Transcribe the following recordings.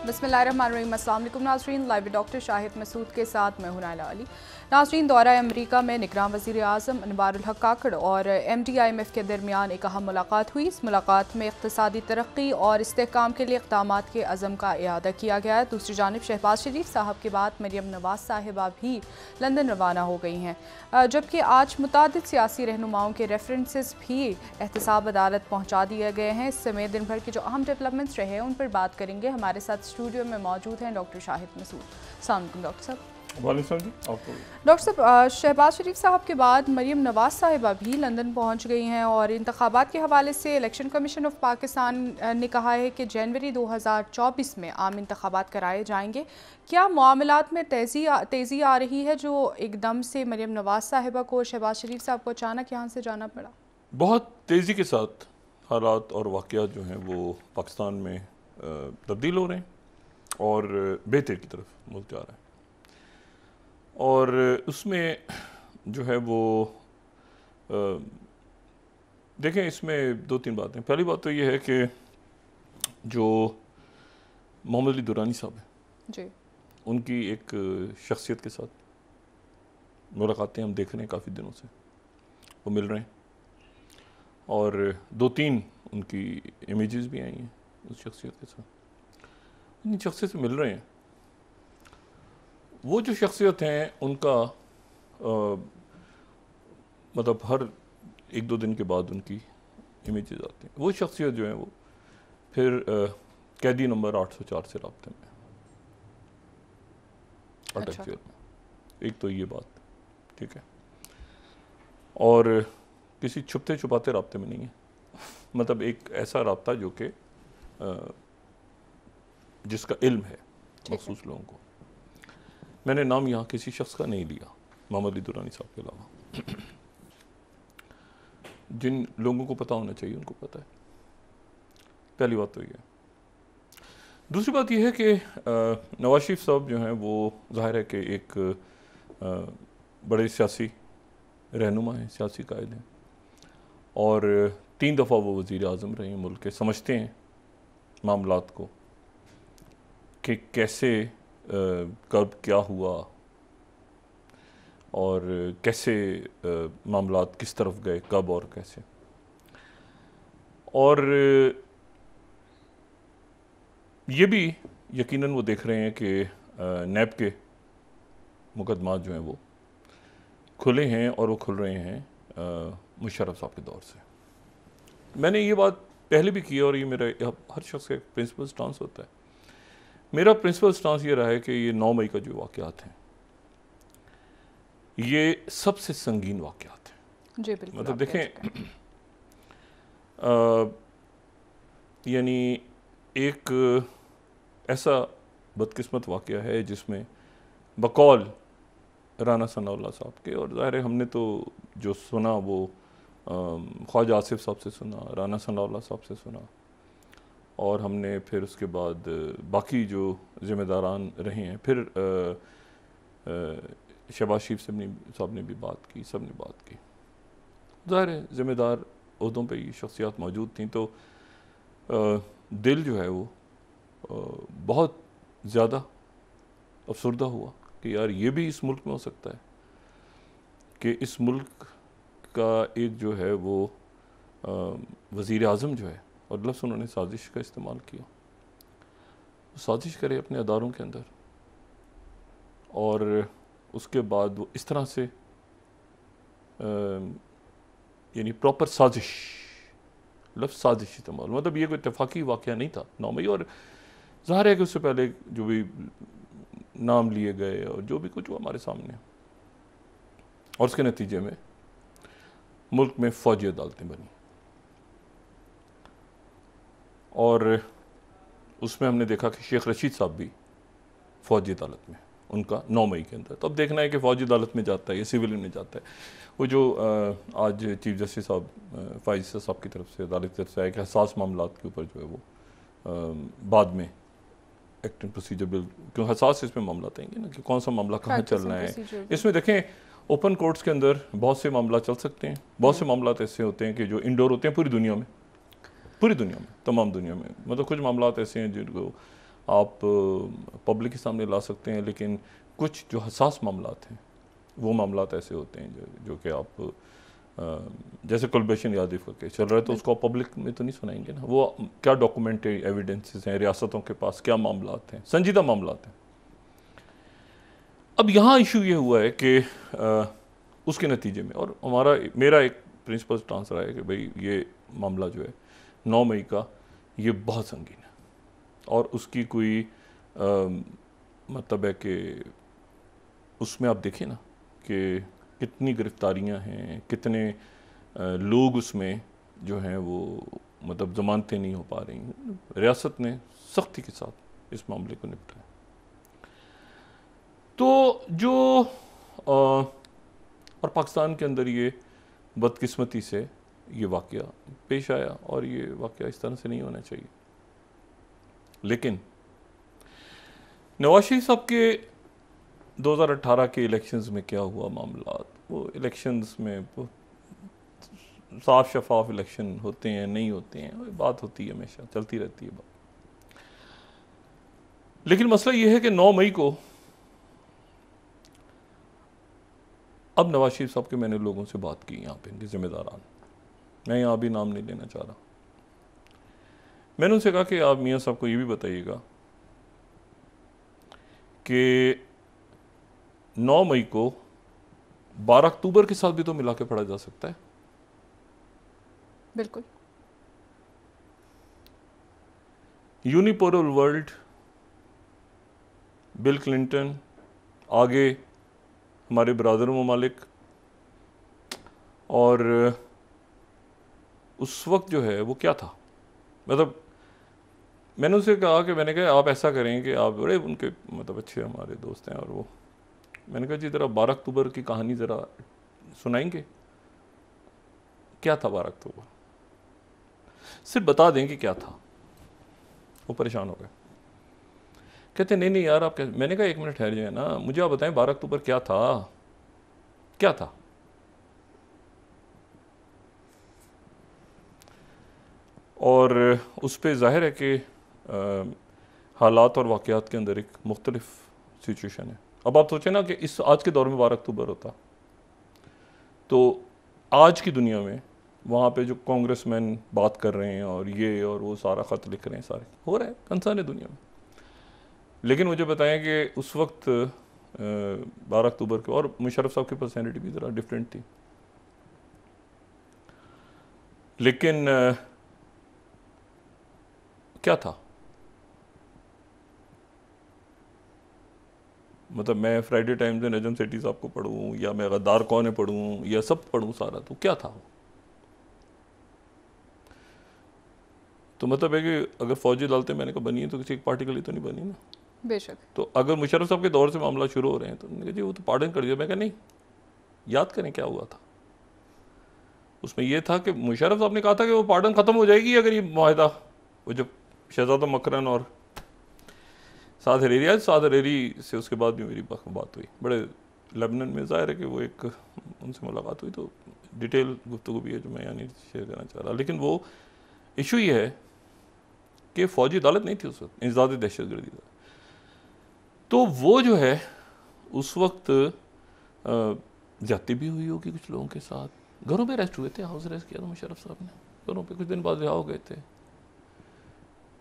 बिस्मिल्लाहिर्रहमानिर्रहीम। अस्सलाम वालेकुम नाज़रीन, लाइव डॉक्टर शाहिद मसूद के साथ मैं हूं नाइला अली। नाज़रीन, दौरा अमरीका में निगरान वज़ीर आज़म अनवारुल हक काकड़ और MD-IMF के दरमियान एक अहम मुलाकात हुई। इस मुलाकात में इक़्तिसादी तरक्की और इस्तेहकाम के लिए इक़दामात के अज़म का इआदा किया गया है। दूसरी जानिब शहबाज शरीफ साहब के बाद मरियम नवाज़ साहिबा भी लंदन रवाना हो गई हैं, जबकि आज मुतादिद सियासी रहनुमाओं के रेफरेंसेस भी एहतसाब अदालत पहुँचा दिए गए हैं। इस समय दिन भर के जो अहम डेवलपमेंट्स रहे उन पर बात करेंगे। हमारे साथ स्टूडियो में मौजूद हैं डॉक्टर शाहिद मसूद। अस्सलाम वालेकुम डॉक्टर साहब। डॉक्टर साहब, शहबाज शरीफ साहब के बाद मरियम नवाज़ साहिबा भी लंदन पहुंच गई हैं और इंतखाबात के हवाले से इलेक्शन कमीशन ऑफ पाकिस्तान ने कहा है कि जनवरी 2024 में आम इंतखाबात कराए जाएंगे। क्या मामलात में तेज़ी आ रही है जो एकदम से मरियम नवाज़ साहिबा को शहबाज शरीफ साहब को अचानक यहाँ से जाना पड़ा? बहुत तेज़ी के साथ हालात और वाक़यात जो हैं वो पाकिस्तान में तब्दील हो रहे हैं और बेहतर की तरफ मुल्क जा रहा है। और उसमें जो है वो देखें, इसमें दो तीन बातें। पहली बात तो ये है कि जो मोहम्मद अली दुरानी साहब हैं जी, उनकी एक शख्सियत के साथ मुलाकातें हम देख रहे हैं, काफ़ी दिनों से वो मिल रहे हैं और दो तीन उनकी इमेजेस भी आई हैं उस शख्सियत के साथ। इन शख्सियत से मिल रहे हैं। वो जो शख्सियत हैं उनका मतलब हर एक दो दिन के बाद उनकी इमेजेस आती हैं। वो शख्सियत जो है वो फिर कैदी नंबर 804 से राब्ते में अटक जेल में। एक तो ये बात ठीक है, और किसी छुपते छुपाते राब्ते में नहीं है। मतलब एक ऐसा राब्ता जो कि जिसका इल्म है मखसूस लोगों को। मैंने नाम यहाँ किसी शख्स का नहीं लिया मोहम्मद अली दुरानी साहब के अलावा। जिन लोगों को पता होना चाहिए उनको पता है। पहली बात तो ये है। दूसरी बात यह है कि नवाज शरीफ साहब जो हैं वो ज़ाहिर है कि एक बड़े सियासी रहनुमा हैं, सियासी कायद हैं और 3 दफ़ा वो वज़ीर आज़म रहे हैं मुल्क के। समझते हैं मामलात को कि कैसे कब क्या हुआ और कैसे मामलात किस तरफ गए, कब और कैसे। और ये भी यकीनन वो देख रहे हैं कि नैब के मुकदमात जो हैं वो खुले हैं और वो खुल रहे हैं मुशर्रफ साहब के दौर से। मैंने ये बात पहले भी की और ये मेरा हर शख्स का प्रिंसिपल स्टांस होता है। मेरा प्रिंसिपल स्टांस ये रहा है कि ये 9 मई का जो वाक़यात हैं ये सबसे संगीन वाक़यात हैं। जी बिल्कुल। मतलब देखें, यानी एक ऐसा बदकिस्मत वाक़या है जिसमें बकौल राना सनाउल्लाह साहब के, और ज़ाहिर है हमने तो जो सुना वो ख्वाजा आसिफ साहब से सुना, राना सनाउल्लाह साहब से सुना, और हमने फिर उसके बाद बाकी जो ज़िम्मेदारान रहे हैं, फिर शहबाज शरीफ साहब ने भी बात की, सब ने बात की। ज़ाहिर है ज़िम्मेदार ओहदों पे ये शख्सियात मौजूद थी, तो दिल जो है वो बहुत ज़्यादा अफसरदा हुआ कि यार ये भी इस मुल्क में हो सकता है कि इस मुल्क का एक जो है वो वज़ीर आज़म जो है, और लफ्ज़ उन्होंने साजिश का इस्तेमाल किया, साजिश करे अपने अदारों के अंदर और उसके बाद वो इस तरह से यानी प्रॉपर साजिश, लफ्ज़ साजिश इस्तेमाल, मतलब ये कोई इत्तेफाकी वाक़या नहीं था 9 मई। और ज़ाहिर है कि उससे पहले जो भी नाम लिए गए और जो भी कुछ हुआ हमारे सामने, और उसके नतीजे में मुल्क में फ़ौजी अदालतें बनी और उसमें हमने देखा कि शेख रशीद साहब भी फ़ौजी अदालत में, उनका 9 मई के अंदर। तो अब देखना है कि फ़ौजी अदालत में जाता है या सिविलियन में जाता है। वो जो आज चीफ जस्टिस साहब फाइज साहब की तरफ से अदालत की तरफ से आया कि हसास मामलात के ऊपर जो है वो बाद में एक्ट एंड प्रोसीजर बिल, क्यों हसास इसमें मामला आएंगे ना कि कौन सा मामला कहाँ चलना है। इसमें देखें ओपन कोर्ट्स के अंदर बहुत से मामला चल सकते हैं, बहुत से मामला ऐसे होते हैं कि जो इंडोर होते हैं पूरी दुनिया में, तमाम दुनिया में। मतलब कुछ मामला ऐसे हैं जिनको आप पब्लिक के सामने ला सकते हैं, लेकिन कुछ जो हसास मामलात हैं वो मामलात ऐसे होते हैं जो कि आप जैसे कुलभूषण यादव का केस चल रहा है, तो उसको आप पब्लिक में तो नहीं सुनाएंगे ना। वो क्या डॉक्यूमेंटेड एविडेंसेस हैं, रियासतों के पास क्या मामलात हैं, संजीदा मामलात हैं। अब यहाँ इशू ये हुआ है कि उसके नतीजे में, और मेरा एक प्रिंसिपल स्टांस रहा है कि भाई ये मामला जो है 9 मई का, ये बहुत संगीन है, और उसकी कोई मतलब है कि उसमें आप देखें ना कि कितनी गिरफ्तारियां हैं, कितने लोग उसमें जो हैं वो मतलब जमानतें नहीं हो पा रही। रियासत ने सख्ती के साथ इस मामले को निपटाया। तो जो और पाकिस्तान के अंदर ये बदकिस्मती से ये वाक़या पेश आया, और ये वाक़या इस तरह से नहीं होना चाहिए। लेकिन नवाज शरीफ साहब के 2018 के इलेक्शंस में क्या हुआ मामला, वो इलेक्शंस में साफ शफाफ इलेक्शन होते हैं नहीं होते हैं, बात होती है, हमेशा चलती रहती है बात। लेकिन मसला ये है कि 9 मई को अब नवाज शरीफ साहब के मैंने लोगों से बात की यहाँ पे, इनके जिम्मेदारान, मैं यहाँ भी नाम नहीं लेना चाह रहा, मैंने उनसे कहा कि आप मियाँ साहब को ये भी बताइएगा कि 9 मई को 12 अक्टूबर के साथ भी तो मिला के पढ़ा जा सकता है। बिल्कुल। यूनिपोलर वर्ल्ड, बिल क्लिंटन, आगे हमारे ब्रादर ममालिक, और उस वक्त जो है वो क्या था, मतलब मैंने उनसे कहा कि मैंने कहा आप ऐसा करें कि आप बड़े उनके मतलब अच्छे हमारे दोस्त हैं, और वो मैंने कहा जी ज़रा 12 अक्टूबर की कहानी ज़रा सुनाएंगे, क्या था 12 अक्टूबर, सिर्फ बता दें कि क्या था। वो परेशान हो गए, कहते नहीं यार आप क्या। मैंने कहा 1 मिनट ठहर जाए ना, मुझे आप बताएं 12 अक्टूबर क्या था, क्या था। और उस पर ज़ाहिर है कि हालात और वाक़यात के अंदर एक मुख्तलिफ सिचुएशन है। अब आप सोचें ना कि इस आज के दौर में 12 अक्टूबर होता, तो आज की दुनिया में वहाँ पे जो कांग्रेसमैन बात कर रहे हैं और ये और वो सारा ख़त लिख रहे हैं, सारे हो रहा है, कंसर्न है दुनिया में। लेकिन मुझे बताएं कि उस वक्त 12 अक्टूबर के, और मुशर्रफ साहब की पर्सनैलिटी भी ज़रा डिफरेंट थी, लेकिन क्या था, मतलब मैं फ्राइडे टाइम्स में नजम सेठी साहब को पढ़ूँ, या मैं गद्दार कौन है पढ़ूँ, या सब पढ़ूँ सारा, तो क्या था। तो मतलब है कि अगर फौजी अदालतें मैंने कहा बनी है तो किसी एक पार्टी के लिए तो नहीं बनी ना, बेशक। तो अगर मुशर्रफ साहब के दौर से मामला शुरू हो रहे हैं तो उन्होंने कहा जी वो तो पार्डन कर दिया। मैं कहा नहीं, याद करें क्या हुआ था। उसमें यह था कि मुशर्रफ साहब ने कहा था कि वो पार्डन ख़त्म हो जाएगी अगर ये माहिदा, वो जब शहजादा मकरन और साद हरेरी से उसके बाद भी मेरी बात हुई, बड़े लेबनान में, ज़ाहिर है कि वो एक उनसे मुलाकात हुई, तो डिटेल गुफ्तगू भी है जो मैं यहाँ नहीं शेयर करना चाह रहा। लेकिन वो इशू ये है कि फ़ौजी अदालत नहीं थी उस वक्त, इंसदाद दहशतगर्दी था। तो वो जो है उस वक्त ज्यादती भी हुई होगी कुछ लोगों के साथ, घरों में अरेस्ट हुए थे, हाउस अरेस्ट किया था मुशर्रफ साहब ने, घरों पे कुछ दिन बाद रिहा हो गए थे,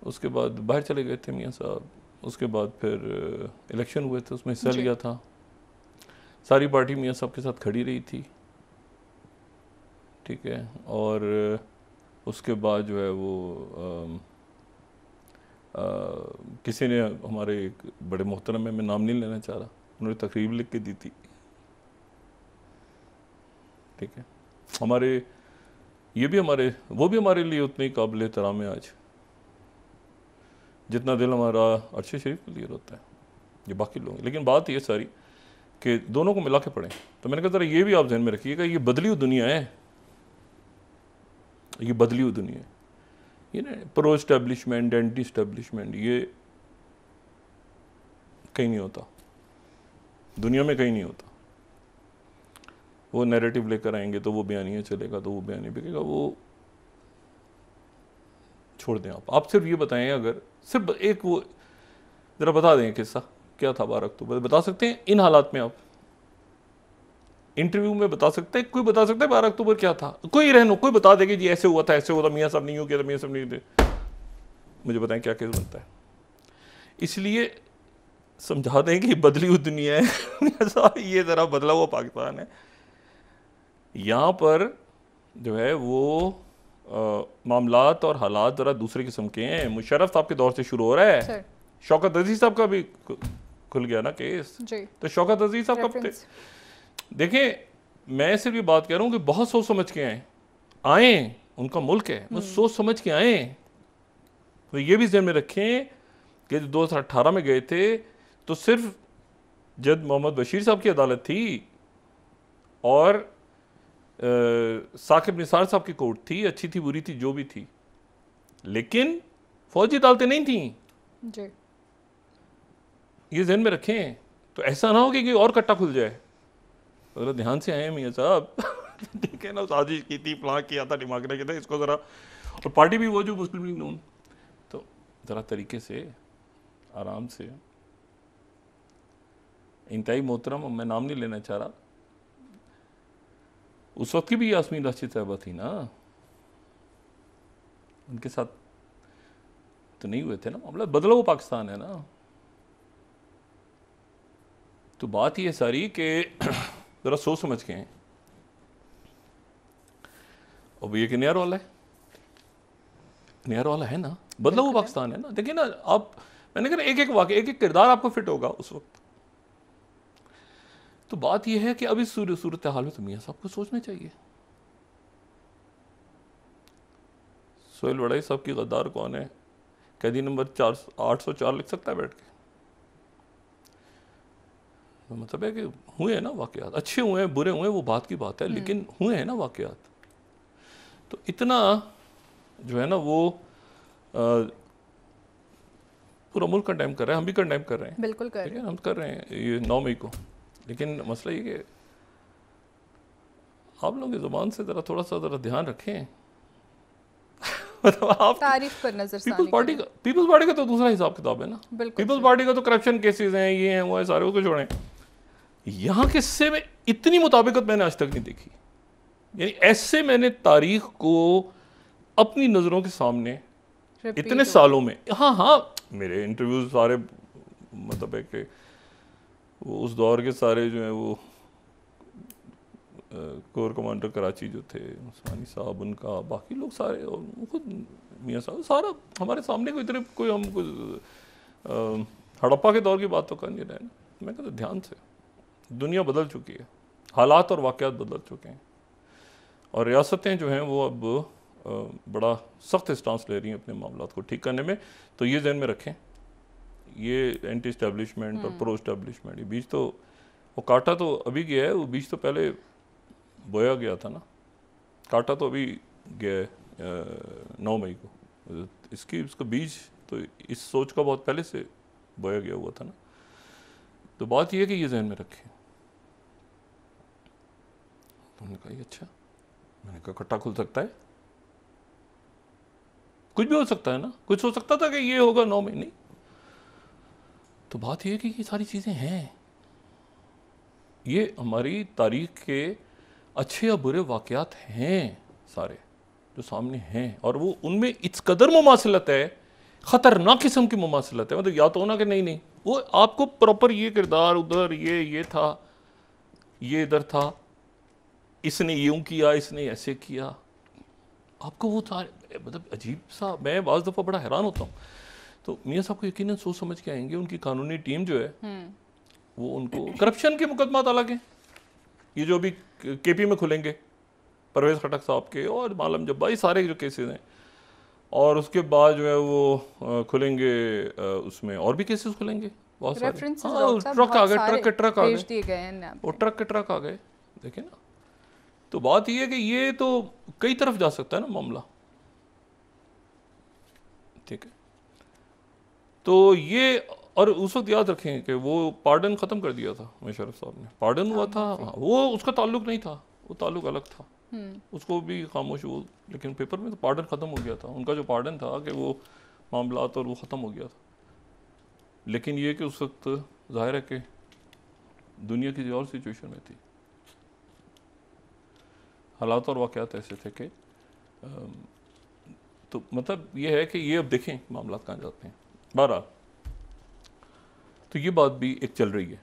उसके बाद बाहर चले गए थे मियाँ साहब, उसके बाद फिर इलेक्शन हुए थे, उसमें हिस्सा लिया था, सारी पार्टी मियाँ साहब के साथ खड़ी रही थी, ठीक है। और उसके बाद जो है वो किसी ने, हमारे एक बड़े मोहतरम है, मैं नाम नहीं लेना चाह रहा, उन्होंने तकरीब लिख के दी थी, ठीक है। हमारे ये भी हमारे, वो भी हमारे लिए उतने ही काबिल एहतराम है आज जितना दिल हमारा अरशद शरीफ के लिए होता है, ये बाकी लोग। लेकिन बात ये सारी कि दोनों को मिला के पढ़ें। तो मैंने कहा ज़रा ये भी आप ध्यान में रखिएगा, ये बदली हुई दुनिया है, ये बदली हुई दुनिया है, ये ना प्रो इस्टेब्लिशमेंट एंटी इस्टेब्लिशमेंट, ये कहीं नहीं होता दुनिया में, कहीं नहीं होता। वो नैरेटिव लेकर आएंगे तो वो बयानिया चलेगा, तो वो बयानी बिकेगा, वो छोड़ दें आप सिर्फ ये बताएं, अगर सिर्फ एक वो ज़रा बता दें किस्सा क्या था 12 अक्टूबर, बता सकते हैं इन हालात में? आप इंटरव्यू में बता सकते हैं? कोई बता सकता है 12 अक्टूबर क्या था? कोई रहनो, कोई बता देगा जी ऐसे हुआ था, ऐसे हुआ था, मियाँ साहब नहीं हो गया था, मियाँ साहब नहीं थे। मुझे बताएं क्या केस बनता है? इसलिए समझा दें कि बदली हुई दुनिया है मियाँ साहब, ये ज़रा बदला हुआ पाकिस्तान है। यहाँ पर जो है वो मामलात और हालात ज़रा दूसरे किस्म के हैं। मुशर्रफ साहब के दौर से शुरू हो रहा है, शौकत अजीज साहब का भी खुल गया ना केस जी। तो शौकत अजीज साहब कब थे? देखें, मैं सिर्फ ये बात कह रहा हूँ कि बहुत सोच समझ के आए, उनका मुल्क है, वो सोच समझ के आए। तो ये भी ध्यान में रखें कि 2018 में गए थे तो सिर्फ जज मोहम्मद बशीर साहब की अदालत थी और साकिब निसार साहब की कोर्ट थी, अच्छी थी बुरी थी जो भी थी, लेकिन फौजी अदालतें नहीं थी जी। ये ध्यान में रखें। तो ऐसा ना हो कि और कट्टा खुल जाए। अगर ध्यान से आए मियाँ साहब ठीक है ना, साजिश की थी, प्लान किया था, दिमाग ने किया था इसको ज़रा, और पार्टी भी वो जो मुस्लिम लीग नून, तो ज़रा तरीके से आराम से। इंतहाई मोहतरम, मैं नाम नहीं लेना चाह रहा, उस वक्त की भी यास्मीन राशिद साहबा थी ना, उनके साथ तो नहीं हुए थे ना मामला, बदला हुआ पाकिस्तान है ना। तो बात ये सारी कि ज़रा सोच समझ के हैं। अब ये कि नया वाला है, नया वाला है ना, बदला हुआ पाकिस्तान है ना। देखिए ना आप, मैंने कहा एक एक वाक़या, एक एक किरदार आपको फिट होगा उस वक्त। तो बात यह है कि अभी सूरत हाल में तो मियाँ साहब को सोचना चाहिए। सोहेल वड़ाई साहब की गद्दार कौन है, कैदी नंबर 804 लिख सकता है बैठ के? तो मतलब है कि हुए हैं ना वाक़यात, अच्छे हुए हैं बुरे हुए हैं वो बात की बात है, लेकिन हुए हैं ना वाक़यात। तो इतना जो है ना वो पूरा मुल्क कंडेम कर रहा है, हम भी कंडेम कर रहे हैं, बिल्कुल कर रहे हैं, हम कर रहे हैं ये 9 मई को। लेकिन मसला ये कि आप लोग की ज़ुबान से ज़रा थोड़ा सा ज़रा ध्यान रखें मतलब आप तारीफ पर नजर, पीपल्स पार्टी का तो दूसरा हिसाब किताब है ना। पीपल्स पार्टी का तो करप्शन केसेस हैं, ये हैं वो है, सारे उसको छोड़ें। यहाँ किस्से में इतनी मुताबिकत मैंने आज तक नहीं देखी, यानी ऐसे मैंने तारीख को अपनी नज़रों के सामने इतने सालों में, हाँ हाँ मेरे इंटरव्यूज सारे मतलब है कि वो उस दौर के सारे जो है वो कोर कमांडर कराची जो थे उस्मानी साहब, उनका बाकी लोग सारे, और खुद मियाँ साहब, सारा हमारे सामने कोई इतने कोई हम कुछ हड़प्पा के दौर की बात तो कर नहीं रहे ना। मैं कहता ध्यान से, दुनिया बदल चुकी है, हालात और वाक़यात बदल चुके हैं, और रियासतें जो हैं वो अब बड़ा सख्त स्टांस ले रही हैं अपने मामलात को ठीक करने में। तो ये ध्यान में रखें, ये एंटी इस्टेब्लिशमेंट और प्रो इस्टेब्लिशमेंट, ये बीज तो वो काटा तो अभी गया है, वो बीज तो पहले बोया गया था ना, काटा तो अभी गया है 9 मई को। इसका बीज तो इस सोच का बहुत पहले से बोया गया हुआ था ना। तो बात यह है कि ये जहन में रखें। तो उन्होंने कहा अच्छा, मैंने कहा कट्टा खुल सकता है, कुछ भी हो सकता है ना, कुछ हो सकता था कि ये होगा 9 मई, नहीं। तो बात यह है कि ये सारी चीज़ें हैं, ये हमारी तारीख के अच्छे या बुरे वाक़यात हैं सारे जो सामने हैं, और वो उनमें इस कदर मुमासलत है, ख़तरनाक किस्म की मुमासलत है। मतलब या तो होना कि नहीं वो आपको प्रॉपर ये किरदार उधर, ये था, ये इधर था, इसने यूँ किया, इसने ऐसे किया, आपको वो सारे मतलब अजीब सा। मैं बाज़ दफ़ा बड़ा हैरान होता हूँ। तो मियाँ साहब को यकीनन सोच समझ के आएंगे, उनकी कानूनी टीम जो है वो उनको करप्शन के मुकदमात अलग हैं, ये जो अभी केपी में खुलेंगे परवेज़ खटक साहब के और मालम जब्बा, ये सारे जो केसेस हैं, और उसके बाद जो है वो खुलेंगे उसमें और भी केसेस खुलेंगे बहुत सारे। ट्रक आ गए, ट्रक आ गए, वो ट्रक के ट्रक आ गए, देखे ना। तो बात ये है कि ये तो कई तरफ जा सकता है ना मामला, ठीक है। तो ये, और उस वक्त याद रखें कि वो पार्डन ख़त्म कर दिया था मुशर्रफ साहब ने, पार्डन हुआ था, वो उसका ताल्लुक नहीं था, वो ताल्लुक अलग था, उसको भी खामोश वो, लेकिन पेपर में तो पार्डन ख़त्म हो गया था, उनका जो पार्डन था कि वो मामलात और वो ख़त्म हो गया था। लेकिन ये कि उस वक्त जाहिर है कि दुनिया किसी और सिचुएशन में थी, हालात और वाक़यात ऐसे थे कि तो मतलब ये है कि ये अब देखें मामला कहाँ जाते हैं। बहरहाल तो ये बात भी एक चल रही है,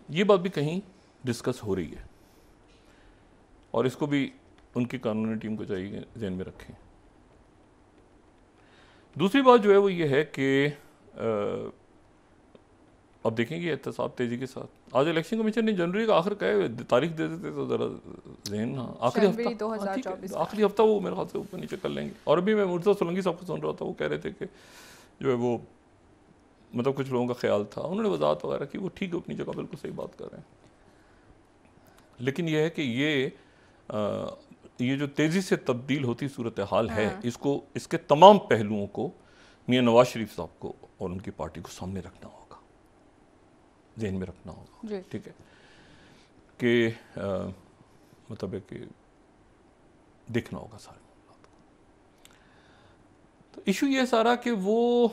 ये बात भी कहीं डिस्कस हो रही है और इसको भी उनकी कानूनी टीम को चाहिए ध्यान में रखें। दूसरी बात जो है वो ये है कि अब देखेंगे एहतसाब तेजी के साथ। आज इलेक्शन कमीशन ने जनवरी का आखिर कहे तारीख दे देते तो जरा जहन आखिरी हफ्ता, आखिरी हफ्ता वो मेरे ख्याल से ऊपर नीचे कर लेंगे। और अभी मैं मुर्तज़ा सोलंकी साहब को सुन रहा था, वो कह रहे थे कि जो है वो मतलब कुछ लोगों का ख्याल था, उन्होंने वजाहत वगैरह की, वो ठीक है अपनी जगह बिल्कुल सही बात कर रहे हैं। लेकिन यह है कि ये जो तेज़ी से तब्दील होती सूरत हाल है, इसको इसके तमाम पहलुओं को मियां नवाज शरीफ साहब को और उनकी पार्टी को सामने रखना होगा, जहन में रखना होगा, ठीक है, कि मतलब है कि देखना होगा सारे मामलों को। तो इशू ये सारा कि वो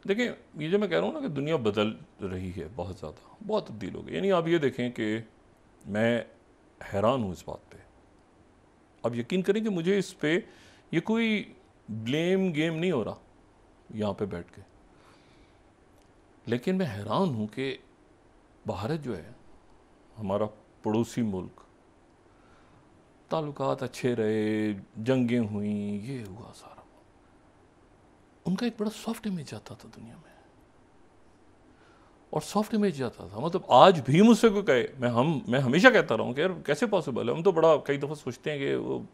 देखें, ये जो मैं कह रहा हूँ ना कि दुनिया बदल रही है, बहुत ज़्यादा, बहुत तब्दील हो गई। यानी आप ये देखें कि मैं हैरान हूँ इस बात पे। अब यकीन करें कि मुझे इस पे ये कोई ब्लेम गेम नहीं हो रहा यहाँ पे बैठ के, लेकिन मैं हैरान हूँ कि भारत जो है हमारा पड़ोसी मुल्क, ताल्लुकात अच्छे रहे, जंगें हुई, ये हुआ सारा, उनका एक बड़ा सॉफ्ट इमेज आता था दुनिया में, और सॉफ्ट इमेज आता था। मतलब आज भी मुझसे कोई कहे, मैं हमेशा कहता रहा हूँ कि यार कैसे पॉसिबल है। हम तो बड़ा कई दफ़ा सोचते हैं कि वो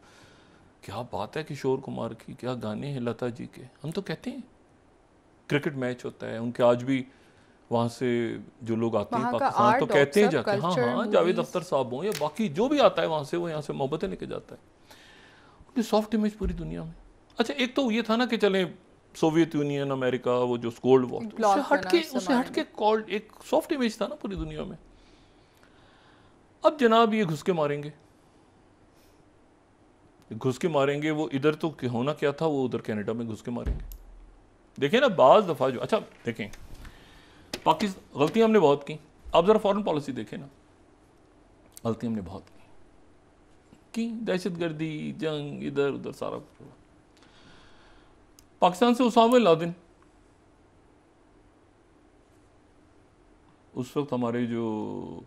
क्या बात है किशोर कुमार की, क्या गाने हैं लता जी के। हम तो कहते हैं क्रिकेट मैच होता है उनके, आज भी वहाँ से जो लोग आते हैं पाकिस्तान तो कहते हैं जाके, हाँ हाँ जावेद अख्तर साहब हों या बाकी जो भी आता है वहाँ से, वो यहाँ से मोहब्बतें लेके जाता है। उनकी सॉफ्ट इमेज पूरी दुनिया में। अच्छा, एक तो ये था ना कि चलें सोवियत यूनियन, अमेरिका, वो जो कोल्ड वॉर, उससे हटके कॉल्ड एक सॉफ्ट इमेज था ना पूरी दुनिया में। अब जनाब ये घुस के मारेंगे, वो इधर तो होना क्या था, वो उधर कनाडा में घुस के मारेंगे। देखें ना, बाज दफ़ा जो, अच्छा देखें, पाकिस्तान गलतियां हमने बहुत की। आप ज़रा फॉरेन पॉलिसी देखें ना, गलतियां हमने बहुत की, दहशतगर्दी, जंग, इधर उधर सारा कुछ हुआ। पाकिस्तान से उसामा बिन लादेन, उस वक्त हमारे जो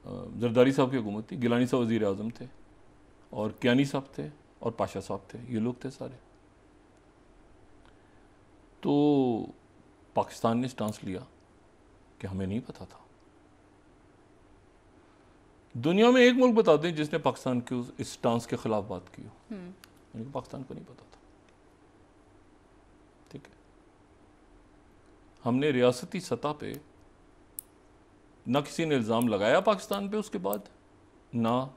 जरदारी साहब की हुकूमत थी, गिलानी साहब वज़ीर आज़म थे और कियानी साहब थे और पाशा साहब थे, ये लोग थे सारे। तो पाकिस्तान ने स्टांस लिया कि हमें नहीं पता था। दुनिया में एक मुल्क बता दें जिसने पाकिस्तान के इस स्टांस के खिलाफ बात की हो, यानी पाकिस्तान को नहीं पता था, ठीक है। हमने रियासती सतह पे ना किसी ने इल्ज़ाम लगाया पाकिस्तान पे, उसके बाद ना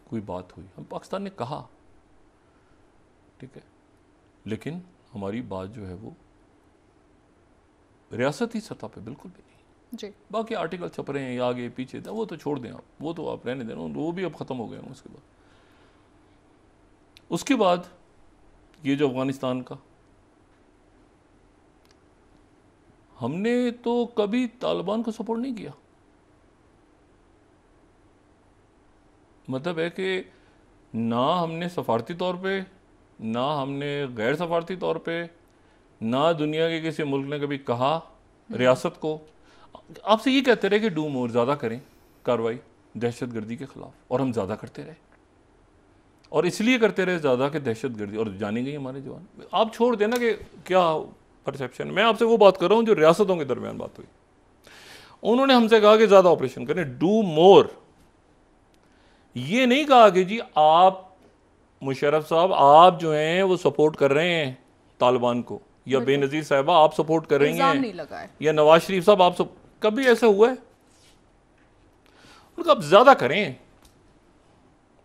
कोई बात हुई। हम पाकिस्तान ने कहा, ठीक है, लेकिन हमारी बात जो है वो रियासती सतह पे बिल्कुल भी नहीं जी। बाकी आर्टिकल छप रहे हैं या आगे पीछे, वो तो छोड़ दें आप, वो तो आप रहने दें, वो भी अब ख़त्म हो गए हैं। उसके बाद ये जो अफगानिस्तान का, हमने तो कभी तालिबान को सपोर्ट नहीं किया। मतलब है कि ना हमने सफारती तौर पे, ना हमने गैर सफारती तौर पे, ना दुनिया के किसी मुल्क ने कभी कहा रियासत को। आपसे ये कहते रहे कि डू मोर, ज़्यादा करें कार्रवाई दहशतगर्दी के ख़िलाफ़, और हम ज़्यादा करते रहे, और इसलिए करते रहे ज़्यादा कि दहशतगर्दी, और जाने गई हमारे जवान। आप छोड़ देना कि क्या परसेप्शन, मैं आपसे वो बात कर रहा हूँ जो रियासतों के दरमियान बात हुई। उन्होंने हमसे कहा कि ज़्यादा ऑपरेशन करें, डू मोर। ये नहीं कहा कि जी आप मुशर्रफ साहब आप जो हैं वो सपोर्ट कर रहे हैं तालिबान को, या बेनज़ीर साहिबा आप सपोर्ट कर रही हैं, या नवाज शरीफ साहब आप सब, कभी ऐसा हुआ है? उनका आप ज़्यादा करें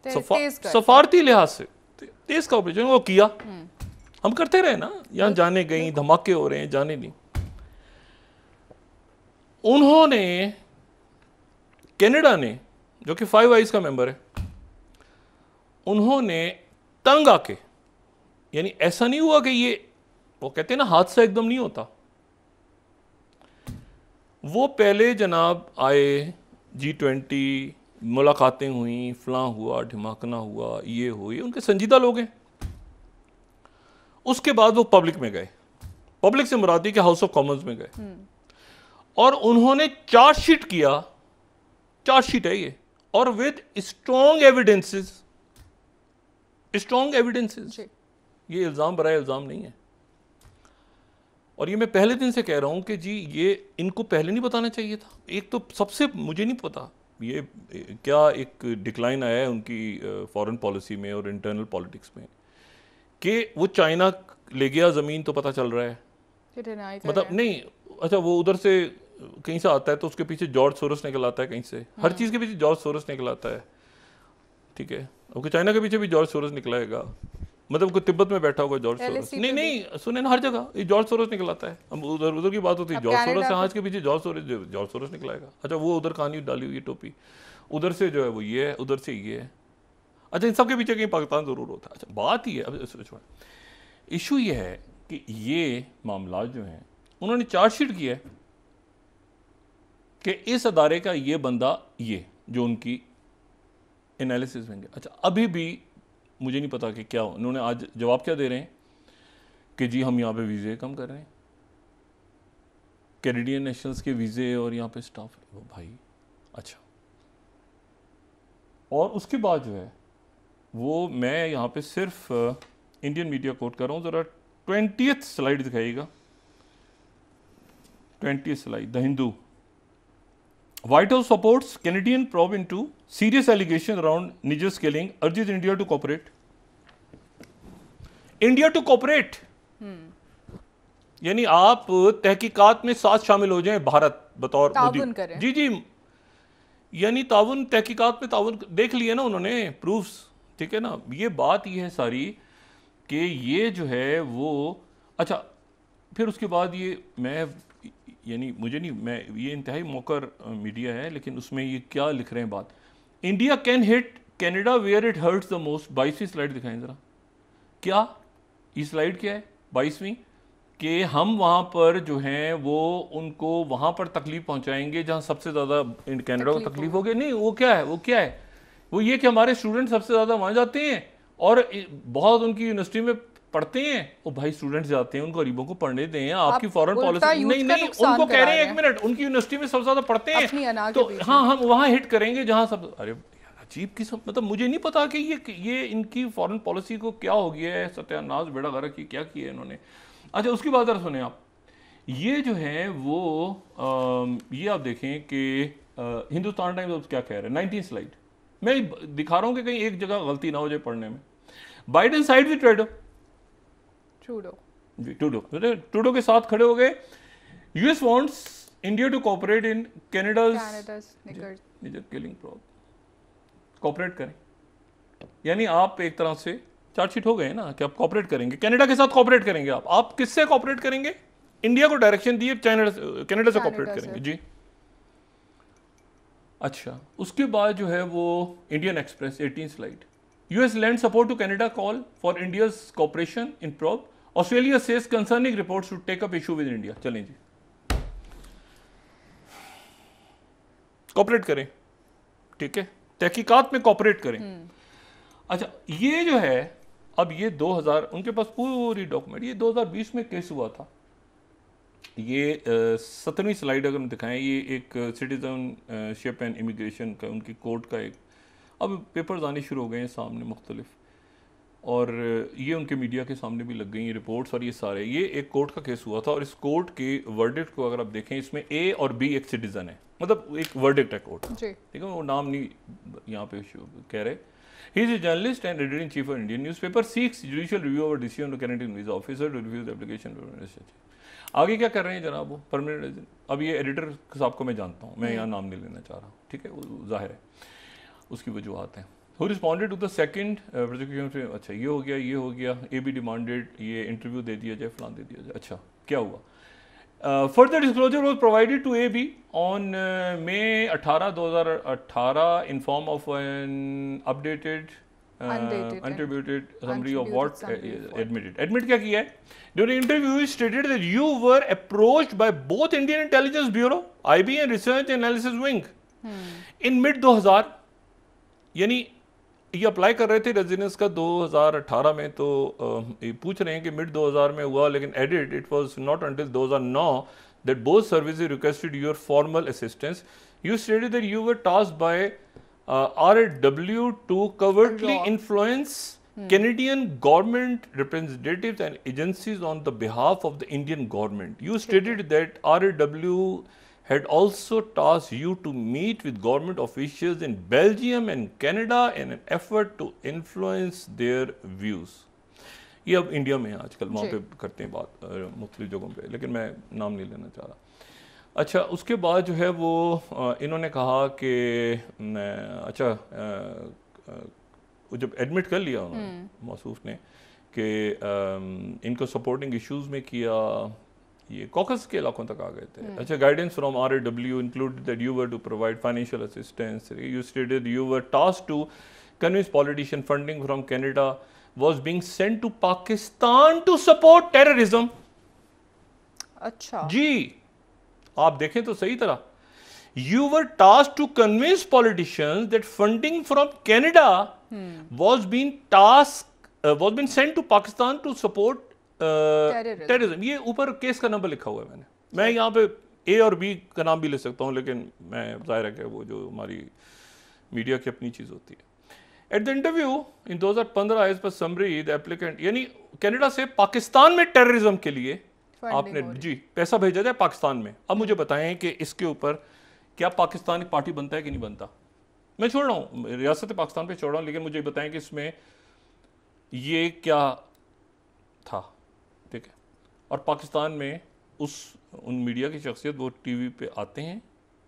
सफारती लिहाज से, तेज का ऑपरेशन वो किया, हम करते रहे ना। यहाँ जाने गई, धमाके हो रहे हैं, जाने नहीं। उन्होंने, कनाडा ने जो कि 5 आइज का मेंबर है, उन्होंने तंग आके, यानी ऐसा नहीं हुआ कि ये, वो कहते हैं ना हादसा एकदम नहीं होता, वो पहले जनाब आए, G20 मुलाकातें हुई, फलां हुआ, ढिमाकना हुआ, ये हुई, उनके संजीदा लोग हैं। उसके बाद वो पब्लिक में गए, पब्लिक से मुरादी के हाउस ऑफ कॉमन्स में गए और उन्होंने चार्जशीट किया, चार्जशीट है ये, और with strong evidences, strong evidences, ये इल्जाम बराए इल्जाम नहीं है। और ये मैं पहले दिन से कह रहा हूं कि जी ये इनको पहले नहीं बताना चाहिए था। एक तो सबसे मुझे नहीं पता ये क्या एक डिक्लाइन आया है उनकी फॉरेन पॉलिसी में और इंटरनल पॉलिटिक्स में कि वो चाइना ले गया ज़मीन, तो पता चल रहा है, मतलब नहीं, अच्छा वो उधर से कहीं से आता है तो उसके पीछे जॉर्ज सोरोस निकल आता है कहीं से, हर चीज़ के पीछे जॉर्ज सोरोस निकल आता है, ठीक है। ओके, चाइना के पीछे भी जॉर्ज सोरोस निकलाएगा, मतलब कोई तिब्बत में बैठा होगा जॉर्ज सोरोस, नहीं नहीं सुने ना, हर जगह ये जॉर्ज सोरोस निकल आता है। हम उधर उधर की बात होती है, जॉर्ज सोरोस से, आज के पीछे जॉर्ज सोरोस निकलाएगा। अच्छा वो उधर कहानी डाली हुई है टोपी, उधर से जो है वो ये है, उधर से ये है। अच्छा इन सब के पीछे कहीं पाकिस्तान जरूर होता है। अच्छा बात ही है, अब इशू ये है कि ये मामला जो हैं उन्होंने चार्जशीट किया है कि इस अदारे का ये बंदा, ये जो उनकी एनालिसिस होंगे। अच्छा अभी भी मुझे नहीं पता कि क्या उन्होंने आज जवाब क्या दे रहे हैं कि जी हम यहाँ पे वीज़े कम कर रहे हैं, कैनेडियन नेशनल्स के वीज़े और यहाँ पे स्टाफ है वो भाई। अच्छा और उसके बाद जो है वो मैं यहाँ पे सिर्फ इंडियन मीडिया कोट कर रहा हूँ, ज़रा 20th स्लाइड दिखाइएगा, 20th slide, the Hindu. White House supports Canadian probe into serious allegations around Niger's killing, urges India to cooperate. India to cooperate. यानी आप तहकीकात में साथ शामिल हो जाएं, भारत बतौर ताउन करें। जी जी, यानी ताउन, तहकीकात में ताउन, देख लिए ना उन्होंने प्रूफ्स, ठीक है ना। ये बात ये है सारी कि ये जो है वो, अच्छा फिर उसके बाद ये मैं यानी मुझे नहीं, मैं ये इंतहाई मौकर मीडिया है लेकिन उसमें ये क्या लिख रहे हैं बात, India can hit Canada where it hurts the most. 22वीं स्लाइड दिखाएं ज़रा, क्या ये स्लाइड क्या है 22वीं, कि हम वहाँ पर जो हैं वो उनको वहाँ पर तकलीफ पहुँचाएंगे जहाँ सबसे ज़्यादा कैनेडा को तकलीफ होगी। नहीं वो क्या है, वो क्या है, वो ये कि हमारे स्टूडेंट सबसे ज़्यादा वहाँ जाते हैं और बहुत उनकी यूनिवर्सिटी में पढ़ते हैं। वो भाई स्टूडेंट्स जाते हैं, उनको गरीबों को पढ़ने दें, आपकी फॉरेन पॉलिसी नहीं नहीं, उनको कह रहे हैं, एक मिनट, उनकी यूनिवर्सिटी में सबसे ज्यादा पढ़ते हैं तो हाँ हम वहां हिट करेंगे जहां सब, अरे अजीब किस्म, मतलब मुझे नहीं पता कि ये इनकी फॉरेन पॉलिसी को क्या हो गया है, सत्यानाश बेड़ा गर्क की क्या किया है इन्होंने। अच्छा उसकी बात जरा सुने आप, ये जो है वो ये आप देखें कि हिंदुस्तान टाइम्स क्या कह रहे हैं, 19 स्लाइड मैं दिखा रहा हूं कि कहीं एक जगह गलती ना हो जाए पढ़ने में। बाइडेन साइड विद ट्रूडो के साथ खड़े हो गए। US wants India to cooperate in Canada's killing probe, cooperate करें, यानी आप एक तरह से चार्जशीट हो गए ना कि आप कोऑपरेट करेंगे, कनाडा के साथ कोऑपरेट करेंगे। आप किससे कोऑपरेट करेंगे, इंडिया को डायरेक्शन दिए, कनाडा से कोऑपरेट करेंगे जी। अच्छा उसके बाद जो है वो Indian express 18 slide, US lend support to Canada call for India's cooperation in probe. Australia says concerning reports to take up issue with India. चलें जी, कोऑपरेट करें, ठीक है, तहकीकात में कोऑपरेट करें। अच्छा ये जो है अब ये 2000 उनके पास पूरी डॉक्यूमेंट, ये 2020 में केस हुआ था। ये 17वीं स्लाइड अगर हम दिखाएं, ये एक सिटीजनशिप एंड इमिग्रेशन का उनकी कोर्ट का एक, अब पेपर्स आने शुरू हो गए हैं सामने मुख्तलिफ, और ये उनके मीडिया के सामने भी लग गई हैं रिपोर्ट्स, और ये सारे, ये एक कोर्ट का केस हुआ था और इस कोर्ट के वर्डिक्ट को अगर आप देखें, इसमें ए और बी एक सिटीजन है, मतलब एक वर्डिक्ट है कोर्ट, ठीक है, वो नाम नहीं यहाँ पे कह रहे। He is a journalist and editor in chief of Indian newspaper, seeks judicial review over decision of Canadian visa officer to review the application. आगे क्या कर रहे हैं जनाब वो परमानेंट रेजिडेंट, अब ये एडिटर साहब को मैं जानता हूँ, मैं यहाँ नाम नहीं लेना चाह रहा हूँ, ठीक है, वो जाहिर है उसकी वजूहत हैं। Who responded to the second prosecution, अच्छा ये हो गया, ये हो गया, ए बी डिमांडेड, ये इंटरव्यू दे दिया जाए, फलान दे दिया जाए। अच्छा क्या हुआ, further disclosure was provided to A B on May 18, 2018 in form of an updated unattributed summary of what summary of what? admitted क्या किया है? During interview he stated that you were approached by both Indian Intelligence Bureau IB and Research Analysis Wing in mid 2000, यानी ये apply कर रहे थे residence का 2018 में, तो ये पूछ रहे हैं कि मिड 2000 में हुआ, लेकिन edit it was not until 2009 that both services requested your formal assistance. You stated that you were tasked by RAW to covertly influence Canadian government representatives and agencies on the behalf of the Indian government. You stated that RAW had also tasked you to meet with government officials in Belgium and Canada in an effort to influence their views. ये अब India में है आजकल, वहाँ पे करते हैं बात मुख्तलिफ जगहों पे, लेकिन मैं नाम नहीं लेना चाह रहा। अच्छा, उसके बाद जो है वो इन्होंने कहा कि अच्छा जब एडमिट कर लिया उन्होंने मौसूफ ने कि इनको सपोर्टिंग इश्यूज में किया, ये कॉकस के इलाकों तक आ गए थे। अच्छा, guidance from RAW included that you were to provide financial assistance, you stated you were tasked to convince politician funding from Canada was being sent to Pakistan to support terrorism. अच्छा जी, आप देखें तो सही तरह, you were tasked to convince politicians that funding from Canada was being sent to Pakistan to support terrorism. ये ऊपर case का number लिखा हुआ है मैंने, मैं यहाँ पे A और B का नाम भी ले सकता हूँ, लेकिन मैं जाहिर है कि वो जो हमारी मीडिया की अपनी चीज़ होती है। At the interview in 2015 as per summary the applicant, यानी कनाडा से पाकिस्तान में टेररिज्म के लिए आपने जी पैसा भेजा जाए पाकिस्तान में। अब मुझे बताएं कि इसके ऊपर क्या पाकिस्तान की पार्टी बनता है कि नहीं बनता? मैं छोड़ रहा हूँ, रियासत पाकिस्तान पे छोड़ रहा हूँ, लेकिन मुझे बताएं कि इसमें ये क्या था, ठीक है? और पाकिस्तान में उन मीडिया की शख्सियत वो टीवी पे आते हैं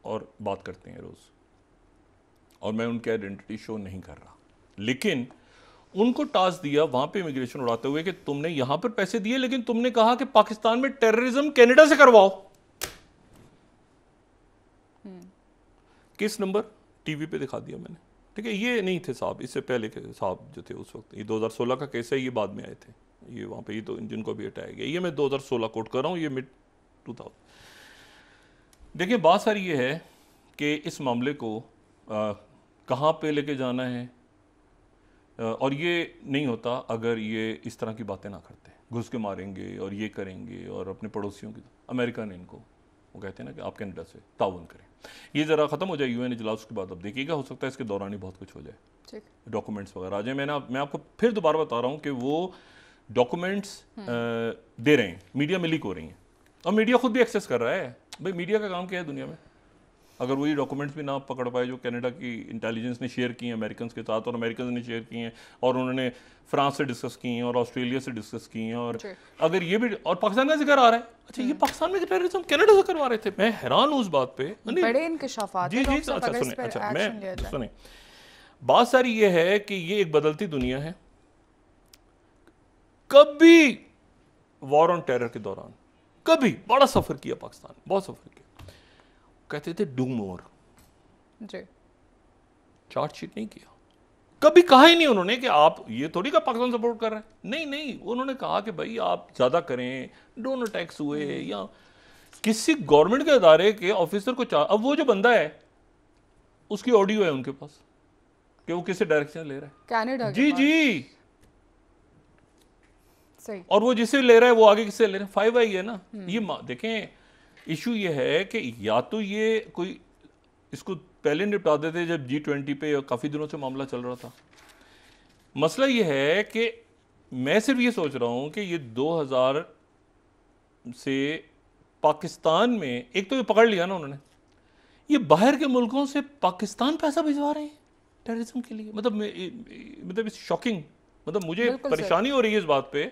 और बात करते हैं रोज़, और मैं उनके आइडेंटिटी शो नहीं कर रहा, लेकिन उनको टास्क दिया वहां पे इमिग्रेशन उड़ाते हुए कि तुमने यहां पर पैसे दिए, लेकिन तुमने कहा कि पाकिस्तान में टेररिज्म कनाडा से करवाओ। केस नंबर टीवी पे दिखा दिया मैंने, ठीक है? ये नहीं थे साहब, इससे पहले के साहब जो थे उस वक्त, ये 2016 का केस है, ये बाद में आए थे, ये वहां पे ये तो जिनको भी हटाया गया, ये मैं 2016 कोट कर रहा हूं, ये मिड 2000। देखिए, बात सारी ये है कि इस मामले को कहाँ पे लेके जाना है, और ये नहीं होता अगर ये इस तरह की बातें ना करते, घुस के मारेंगे और ये करेंगे और अपने पड़ोसियों की। अमेरिका ने इनको, वो कहते हैं ना कि आप कनाडा से ताउन करें, ये ज़रा ख़त्म हो जाए UN इजलास के बाद, अब देखिएगा हो सकता है इसके दौरान ही बहुत कुछ हो जाए, डॉक्यूमेंट्स वगैरह आ जाए। मैं आपको फिर दोबारा बता रहा हूँ कि वो डॉक्यूमेंट्स दे रहे हैं, मीडिया में लीक हो रही हैं, और मीडिया खुद भी एक्सेस कर रहा है। भाई मीडिया का काम क्या है दुनिया में? अगर वही डॉक्यूमेंट्स भी ना पकड़ पाए जो कनाडा की इंटेलिजेंस ने शेयर किए हैं अमेरिकन के साथ, और अमेरिकन ने शेयर किए हैं, और उन्होंने फ्रांस से डिस्कस किए हैं और ऑस्ट्रेलिया से डिस्कस किए हैं, और अगर ये भी, और पाकिस्तान का जिक्र आ रहा है, अच्छा ये पाकिस्तान में टेररिज्म कनाडा से करवा रहे थे, मैं हैरान हूँ उस बात पे। बड़े इंकशाफात जी जी, अच्छा सुने, अच्छा मैं सुने, बात सारी ये है कि ये एक बदलती दुनिया है। कभी वॉर ऑन टेरर के दौरान कभी बड़ा सफर किया पाकिस्तान, बहुत सफर किया, कहते थे डू मोर, चार्जशीट नहीं किया, कभी कहा ही नहीं उन्होंने कि आप ये थोड़ी का पाकिस्तान सपोर्ट कर रहे हैं, नहीं नहीं, उन्होंने कहा कि भाई आप ज्यादा करें, ड्रोन अटैक्स हुए या किसी गवर्नमेंट के अदारे के ऑफिसर को अब वो जो बंदा है उसकी ऑडियो है उनके पास कि वो किसे डायरेक्शन ले रहा है, कनाडा जी जी, सही, और वो जिसे ले रहा है वो आगे किससे ले रहे हैं, 5i है ना। ये देखें, इशू ये है कि या तो ये कोई इसको पहले निपटा देते जब G20 पे काफ़ी दिनों से मामला चल रहा था। मसला ये है कि मैं सिर्फ ये सोच रहा हूँ कि ये 2000 से पाकिस्तान में, एक तो ये पकड़ लिया ना उन्होंने, ये बाहर के मुल्कों से पाकिस्तान पैसा भिजवा रहे हैं टेररिज्म के लिए, मतलब इट्स शॉकिंग, मतलब मुझे परेशानी हो रही है इस बात पे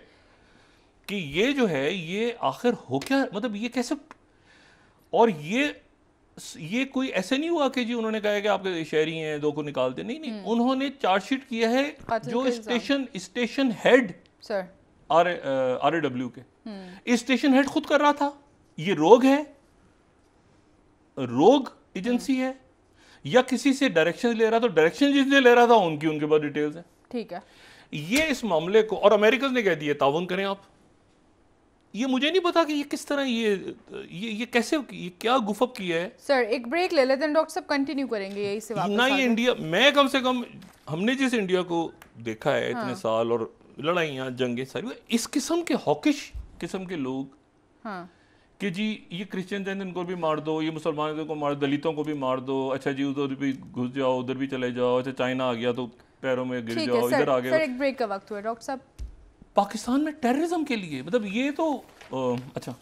कि ये जो है ये आखिर हो क्या, मतलब ये कैसे, और ये कोई ऐसे नहीं हुआ कि जी उन्होंने कहा है कि आपके शहरी हैं दो को निकाल दे, नहीं नहीं, उन्होंने चार्जशीट किया है जो स्टेशन हेड RAW के स्टेशन हेड खुद कर रहा था। ये रोग है, रोग एजेंसी है, या किसी से डायरेक्शन ले रहा था, तो डायरेक्शन जिसने ले रहा था उनके पास डिटेल्स हैं। ठीक है, ये इस मामले को, और अमेरिका ने कह दिया ताउन करें आप। ये मुझे नहीं पता कि ये किस तरह ये कैसे, ये क्या गुफअप किया है। सर एक ब्रेक ले लेते हैं डॉक्टर साहब, कंटिन्यू करेंगे यही से वापस ना ये आगे। इंडिया, मैं कम से कम, हमने जिस इंडिया को देखा है इतने हाँ। साल, और लड़ाइयाँ जंगें सारी, इस किस्म के हॉकिश किस्म के लोग, हाँ कि जी ये क्रिश्चियन हैं इनको भी मार दो, ये मुसलमानों को मार, दलितों को भी मार दो, अच्छा जी उधर भी घुस जाओ, उधर भी चले जाओ, अच्छा चाइना आ गया तो पैरों में गिर ठीक जाओ, है इधर आ सर, गए। एक ब्रेक का वक्त हुआ डॉक्टर साहब। पाकिस्तान में टेररिज्म के लिए, मतलब ये तो अच्छा,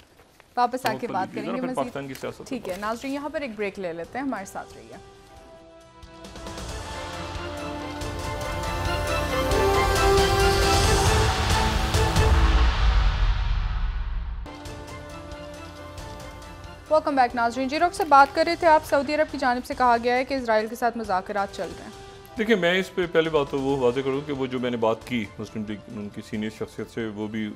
वापस आके बात फिर करेंगे मज़ीद। पाकिस्तान की सियासत। ठीक है नाज़रीन, यहाँ पर एक ब्रेक ले लेते हैं, हमारे साथ रहिए। वेलकम बैक नाज़रीन। जी डॉक्टर साहब बात कर रहे थे आप, सऊदी अरब की जानिब से कहा गया है कि इजराइल के साथ मुज़ाकरात चल रहे हैं। देखिए मैं इस पे पहले बात तो वो वाज़ेह करूँ कि वो जो मैंने बात की मुस्लिम लीग उनकी सीनियर शख्सियत से, वो भी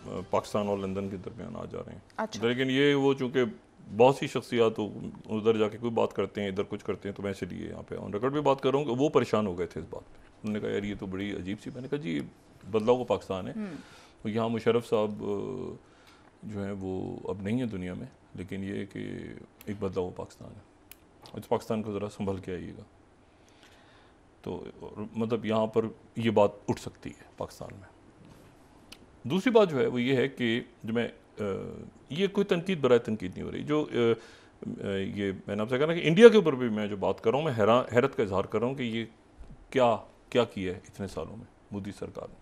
पाकिस्तान और लंदन के दरमियान आ जा रहे हैं। अच्छा। लेकिन ये वो चूँकि बहुत सी शख्सियात उधर जाके कोई बात करते हैं, इधर कुछ करते हैं, तो मैं इसलिए यहाँ पे ऑन रिकॉर्ड भी बात कर रहा हूँ कि वो परेशान हो गए थे इस बात पे। उन्होंने कहा यार ये तो बड़ी अजीब सी, मैंने कहा जी बदलाव को पाकिस्तान है, तो यहाँ मुशर्रफ साहब जो है वो अब नहीं है दुनिया में, लेकिन ये कि एक बदलाव पाकिस्तान है, इस पाकिस्तान को ज़रा संभल के आइएगा। तो मतलब यहाँ पर ये बात उठ सकती है पाकिस्तान में। दूसरी बात जो है वो ये है कि जो मैं ये कोई तनकीद बराए तनकीद नहीं हो रही, जो ये मैंने आपसे कहा ना कि इंडिया के ऊपर भी मैं जो बात कर रहा हूँ, मैं हैरत का इजहार कर रहा हूँ कि ये क्या क्या किया है इतने सालों में मोदी सरकार ने।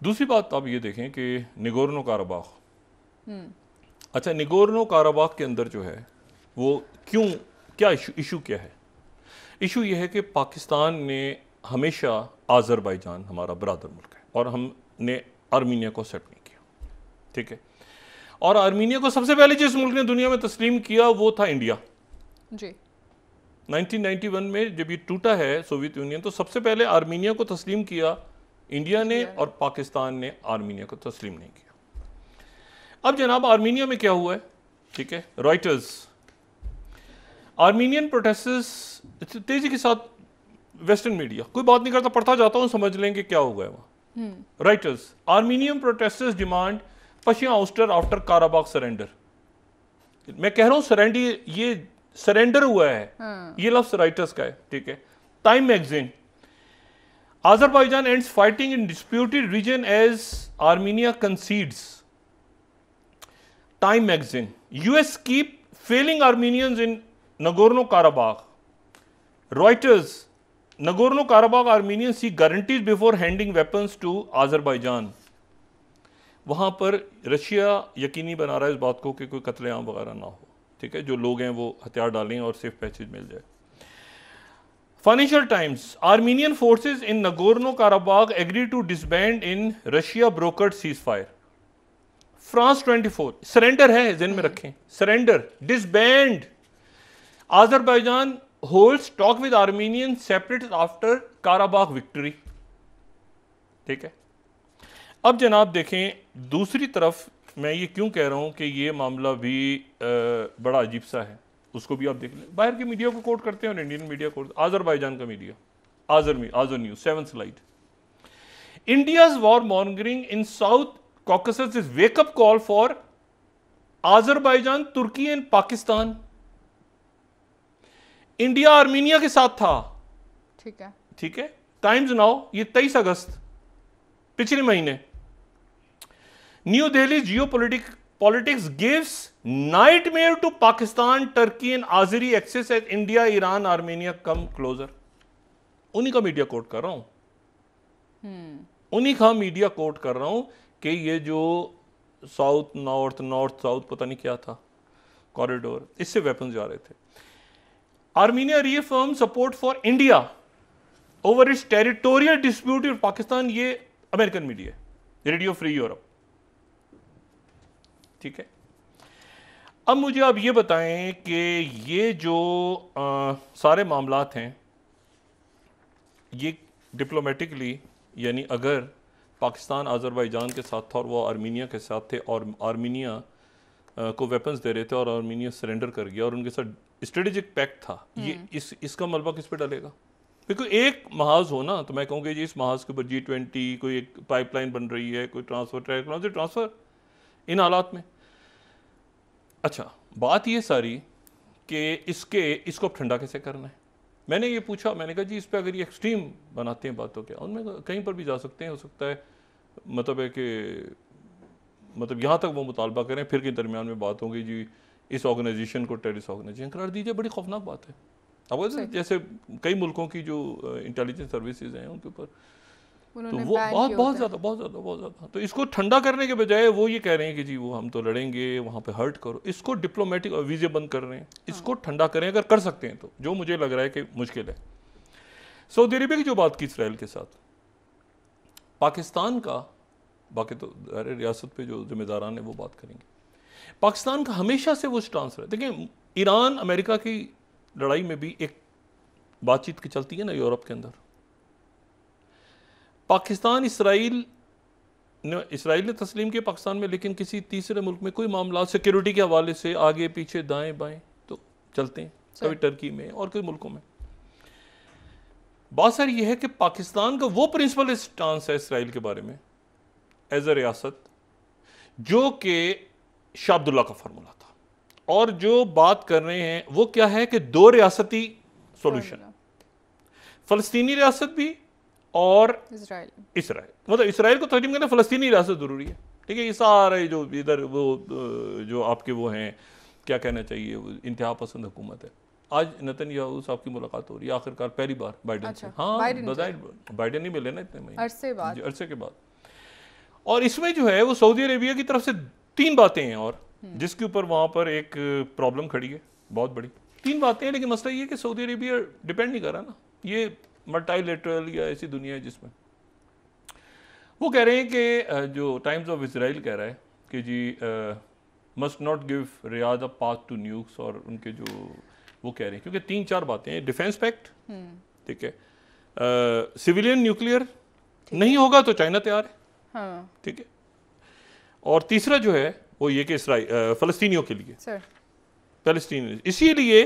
दूसरी बात आप ये देखें कि निगोर्नो काराबाख, अच्छा निगोर्नो काराबाख के अंदर जो है वो क्यों, क्या इशू क्या है? इशू ये है कि पाकिस्तान ने हमेशा, आज़रबाईजान हमारा बरादर मुल्क है और हमने आर्मीनिया को एक्सेप्ट नहीं किया, ठीक है। और आर्मीनिया को सबसे पहले जिस मुल्क ने दुनिया में तस्लीम किया वो था इंडिया जी। 1991 में जब ये टूटा है सोवियत यूनियन, तो सबसे पहले आर्मीनिया को तस्लीम किया इंडिया ने, और पाकिस्तान ने आर्मीनिया को तस्लीम नहीं किया। अब जनाब आर्मीनिया में क्या हुआ है, ठीक है, रॉयटर्स, आर्मीनियन प्रोटेस्टर्स, तेजी के साथ वेस्टर्न मीडिया कोई बात नहीं करता, पढ़ता जाता हूं, समझ लेंगे क्या हो गया वहां। Reuters, Armenian protesters demand Pashinyan ouster after Karabakh surrender. मैं कह रहा हूं सरेंडर, ये सरेंडर हुआ है, ये लफ्ज राइटर्स का है, ठीक है। Time magazine, Azerbaijan ends fighting in disputed region as Armenia concedes. Time magazine, US keep failing Armenians in Nagorno Karabakh. Reuters, Nagorno Karabakh Armenians see guarantees before handing weapons to Azerbaijan. वहां पर Russia यकीनी बना रहा है इस बात को कि कोई कत्लेआम वगैरह ना हो, ठीक है, जो लोग हैं वो हथियार डालें और सेफ पैसेज मिल जाए। Financial Times, Armenian forces in Nagorno Karabakh agree to disband in Russia brokered cease fire. France 24, surrender है, ज़हन में रखें, surrender, disband. Azerbaijan holds talk with Armenian separatist after Karabakh victory, ठीक है। अब जनाब देखें दूसरी तरफ, मैं ये क्यों कह रहा हूं कि ये मामला भी बड़ा अजीब सा है, उसको भी आप देख लें। बाहर के मीडिया को कोट करते हैं और इंडियन मीडिया कोट, आज़रबाईजान का media, Azer News, 7 slide, India's war mongering in South Caucasus is wake up call for Azerbaijan, Turkey and Pakistan. India Armenia के साथ था, ठीक है, ठीक है। टाइम्स नाउ, ये 23 अगस्त पिछले महीने, New Delhi geopolitics gives nightmare to Pakistan, Turkey and Azeri axis as India Iran Armenia come closer. उन्हीं का मीडिया कोट कर रहा हूं, उन्हीं का मीडिया कोट कर रहा हूं कि ये जो साउथ नॉर्थ साउथ पता नहीं क्या था कॉरिडोर, इससे वेपन जा रहे थे। Armenia reaffirm support for India over its territorial dispute with Pakistan. ये American media, Radio Free Europe, ठीक है। अब मुझे आप ये बताएं कि ये जो सारे मामलात हैं, ये डिप्लोमेटिकली, यानी अगर पाकिस्तान आज़रबाईजान के साथ था और वो आर्मीनिया के साथ थे और आर्मीनिया को वेपन्स दे रहे थे और आर्मीनिया सरेंडर कर गया और उनके साथ स्ट्रेटेजिक पैक्ट था, ये इसका मलबा किस पे डलेगा? बिल्कुल एक महाज हो ना, तो मैं कहूँगी जी इस महाज के ऊपर G20 कोई एक पाइपलाइन बन रही है, कोई ट्रांसफर टेक्नोलॉजी ट्रांसफर इन हालात में। अच्छा, बात ये सारी कि इसको ठंडा कैसे करना है। मैंने ये पूछा, मैंने कहा जी इस पर अगर ये एक्सट्रीम बनाते हैं बात तो क्या, उनमें कहीं पर भी जा सकते हैं, हो सकता है मतलब है कि मतलब यहाँ तक वो मुतालबा करें, फिर के दरमियान में बात होगी जी इस ऑर्गेनाइजेशन को टेररिस्ट ऑर्गेनाइजेशन करार दीजिए। बड़ी खौफनाक बात है। अब जैसे कई मुल्कों की जो इंटेलिजेंस सर्विसेज हैं उनके ऊपर तो वो बहुत ज़्यादा तो इसको ठंडा करने के बजाय वो ये कह रहे हैं कि जी वो हम तो लड़ेंगे, वहाँ पे हर्ट करो। इसको डिप्लोमेटिक वीज़े बंद कर रहे हैं, इसको ठंडा करें अगर कर सकते हैं तो, जो मुझे लग रहा है कि मुश्किल है। सऊदी अरेबिया की जो बात की इसराइल के साथ, पाकिस्तान का, बाकी तो अरे रियासत पे जो जिम्मेदारान है वो बात करेंगे, पाकिस्तान का हमेशा से वो स्टांस रहा है। देखिए ईरान अमेरिका की लड़ाई में भी एक बातचीत की चलती है ना यूरोप के अंदर, पाकिस्तान इसराइल ने तस्लीम किया पाकिस्तान में, लेकिन किसी तीसरे मुल्क में कोई मामला सिक्योरिटी के हवाले से आगे पीछे दाएं बाएं तो चलते हैं, कभी टर्की में और कई मुल्कों में। बात सारी यह है कि पाकिस्तान का वो प्रिंसिपल स्टांस है इसराइल के बारे में एज अ रियासत, जो कि शाह अब्दुल्ला का फार्मूला था, और जो बात कर रहे हैं वो क्या है कि दो रियासती सॉल्यूशन, फलस्तीनी रियासत भी और इसराइल मतलब इसराइल को तस्लीम करना, फलस्तीनी रियासत जरूरी है। ठीक है, ये सारे जो इधर वो जो आपके वो हैं क्या कहना चाहिए, वो इंतहा पसंद हुकूमत है। आज नेतन्याहू साहब की मुलाकात हो रही है आखिरकार पहली बार बाइडेन से। हाँ, बाइडेन नहीं मिले ना इतने महीने अरसे के बाद। और इसमें जो है वो सऊदी अरेबिया की तरफ से 3 बातें हैं, और जिसके ऊपर वहां पर एक प्रॉब्लम खड़ी है बहुत बड़ी। 3 बातें हैं, लेकिन मसला ये है कि सऊदी अरेबिया डिपेंड नहीं कर रहा ना, ये मल्टीलेटरल या ऐसी दुनिया है जिसमें वो कह रहे हैं कि जो टाइम्स ऑफ इसराइल कह रहा है कि जी must not give Riyadh a path to nukes, और उनके जो वो कह रहे हैं क्योंकि 3-4 बातें हैं, डिफेंस पैक्ट, ठीक है, सिविलियन न्यूक्लियर नहीं होगा तो चाइना तैयार है, हाँ, ठीक है, और तीसरा जो है वो ये कि फलस्तीनियों के लिए फलस्तीन, इसीलिए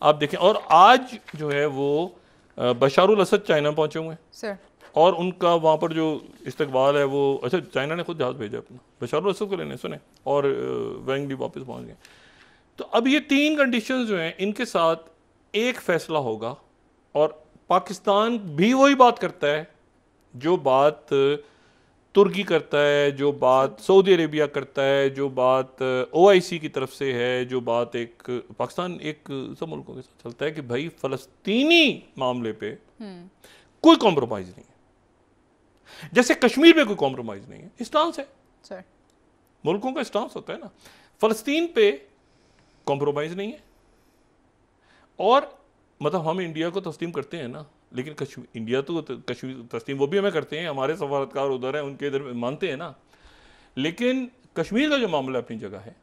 आप देखें। और आज जो है वो बशारुल असद चाइना पहुंचे हुए हैं, और उनका वहाँ पर जो इस्तकबाल है वो, अच्छा चाइना ने खुद जहाज भेजा अपना बशारुल असद को लेने, सुने, और वेंगली वापस पहुंच गए। तो अब ये 3 कंडीशंस जो हैं इनके साथ एक फैसला होगा, और पाकिस्तान भी वही बात करता है जो बात तुर्की करता है, जो बात सऊदी अरेबिया करता है, जो बात OIC की तरफ से है, जो बात एक पाकिस्तान एक सब मुल्कों के साथ चलता है कि भाई फलस्तीनी मामले पे कोई कॉम्प्रोमाइज नहीं है, जैसे कश्मीर पे कोई कॉम्प्रोमाइज नहीं है। स्टांस है, मुल्कों का स्टांस होता है ना, फलस्तीन पे कॉम्प्रोमाइज नहीं है। और मतलब हम इंडिया को तस्लीम करते हैं ना, लेकिन इंडिया तो कश्मीर तस्लीम वो भी हमें करते हैं, हमारे सफारतकार उधर हैं, उनके इधर मानते हैं ना, लेकिन कश्मीर का जो मामला अपनी जगह है।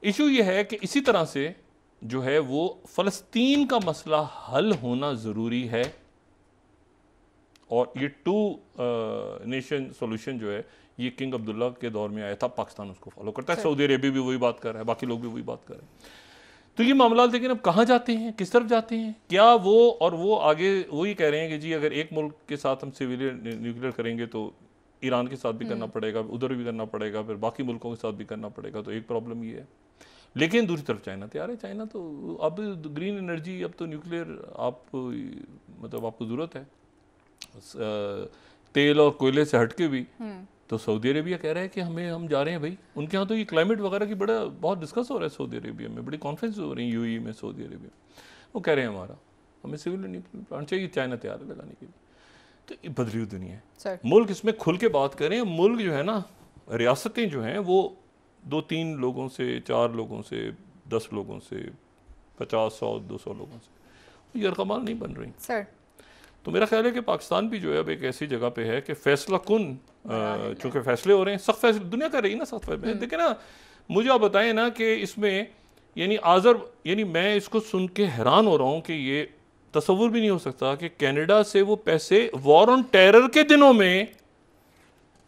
इशू ये है कि इसी तरह से जो है वो फलस्तीन का मसला हल होना ज़रूरी है, और ये 2 नेशन सॉल्यूशन जो है ये किंग अब्दुल्ला के दौर में आया था, पाकिस्तान उसको फॉलो करता है, सऊदी अरेबिया भी वही बात कर रहा है, बाकी लोग भी वही बात कर रहे हैं। तो ये मामला, लेकिन अब कहाँ जाते हैं, किस तरफ जाते हैं, क्या वो आगे वही कह रहे हैं कि जी अगर एक मुल्क के साथ हम सिविलियन न्यूक्लियर करेंगे तो ईरान के साथ भी करना पड़ेगा, उधर भी करना पड़ेगा, फिर बाकी मुल्कों के साथ भी करना पड़ेगा, तो एक प्रॉब्लम ये है। लेकिन दूसरी तरफ चाइना तैयार है, चाइना तो अब ग्रीन एनर्जी, अब तो न्यूक्लियर आप मतलब आपको ज़रूरत है तेल और कोयले से हटके भी, तो सऊदी अरेबिया कह रहा है कि हम जा रहे हैं भाई। उनके यहाँ तो ये क्लाइमेट वगैरह की बहुत डिस्कस हो रहा है सऊदी अरेबिया में, बड़ी कॉन्फ्रेंस हो रही है UAE में, सऊदी अरेबिया। वो कह रहे हैं हमें सिविल न्यूक्लियर प्लांट चाहिए, चाइना तैयार है लगाने के लिए। तो ये बदली हुई दुनिया है, मुल्क इसमें खुल के बात करें। मुल्क जो है ना, रियासतें जो हैं वो 2-3 लोगों से, 4 लोगों से, 10 लोगों से, 50, 100, 200 लोगों से ये रकमाल नहीं बन रही। तो मेरा ख्याल है कि पाकिस्तान भी जो है अब एक ऐसी जगह पे है कि फैसला कुन, चूँकि फैसले हो रहे हैं, सख्त फैसले दुनिया कर रही है ना, सख्त फैसले। देखिए ना, मुझे आप बताएं ना कि इसमें यानी मैं इसको सुन के हैरान हो रहा हूँ कि ये तसव्वुर भी नहीं हो सकता कि कनाडा से वो पैसे वॉर ऑन टेरर के दिनों में,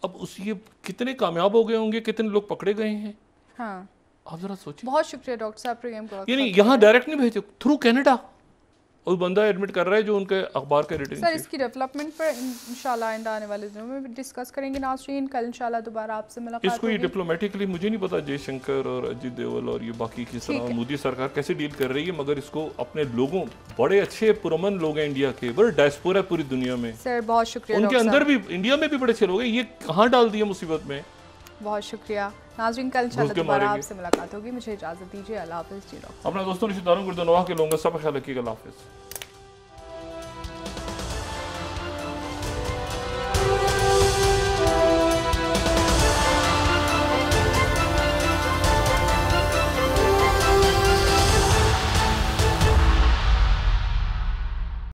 अब ये कितने कामयाब हो गए होंगे, कितने लोग पकड़े गए हैं। हाँ, आप जरा सोचिए। बहुत शुक्रिया डॉक्टर साहब प्रोग्राम को, यानी यहाँ डायरेक्ट नहीं भेजे, थ्रू कनाडा, उस बंदा एडमिट कर रहा है जो उनके अखबार के रेटिंग। सर इसकी डेवलपमेंट पर इंशाल्लाह आइंदा आने वाले दिनों में भी डिस्कस करेंगे नाज़रीन। कल इंशाल्लाह दोबारा आपसे मुलाकात इसको ये होगी। डिप्लोमेटिकली मुझे नहीं पता जयशंकर और अजीत देवल और ये बाकी किस तरह मोदी सरकार कैसे डील कर रही है, मगर इसको अपने लोगों, बड़े अच्छे पुरअमन लोग हैं इंडिया के, बड़े डायस्पोरा है पूरी दुनिया में। सर बहुत शुक्रिया। उनके अंदर भी, इंडिया में भी बड़े अच्छे लोग हैं, ये कहाँ डाल दिए मुसीबत में। बहुत शुक्रिया नाज़रीन। कल इंशाल्लाह दोबारा आपसे मुलाकात होगी। मुझे इजाज़त दीजिए। अल्लाह हाफ़िज़ जी। अपना दोस्तों रिश्तेदारों को दुआ के लोगों का सब ख्याल रखिएगा। अल्लाह हाफ़िज़।